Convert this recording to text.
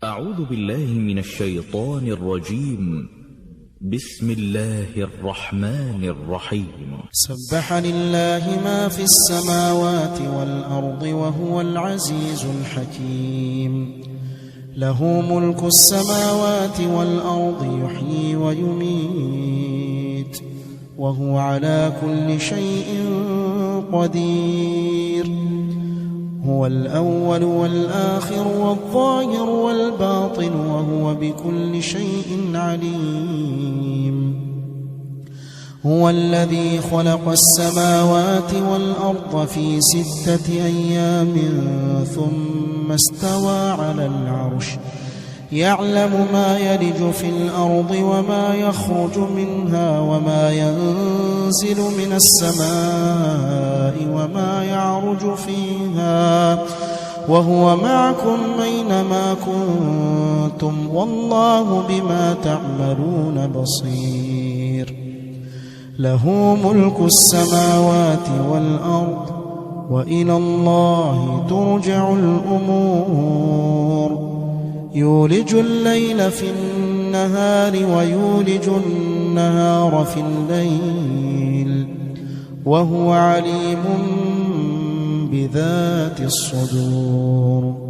أعوذ بالله من الشيطان الرجيم. بسم الله الرحمن الرحيم. سبح لله ما في السماوات والأرض وهو العزيز الحكيم. له ملك السماوات والأرض يحيي ويميت وهو على كل شيء قدير. هو الأول والآخر والظاهر والباطن وهو بكل شيء عليم. هو الذي خلق السماوات والأرض في 6 أيام ثم استوى على العرش يعلم ما يلج في الأرض وما يخرج منها وما ينزل من السماء وما يعرج فيها وهو معكم أينما كنتم والله بما تعملون بصير. له ملك السماوات والأرض وإلى الله ترجع الأمور. يولج الليل في النهار ويولج النهار في الليل وهو عليم بذات الصدور.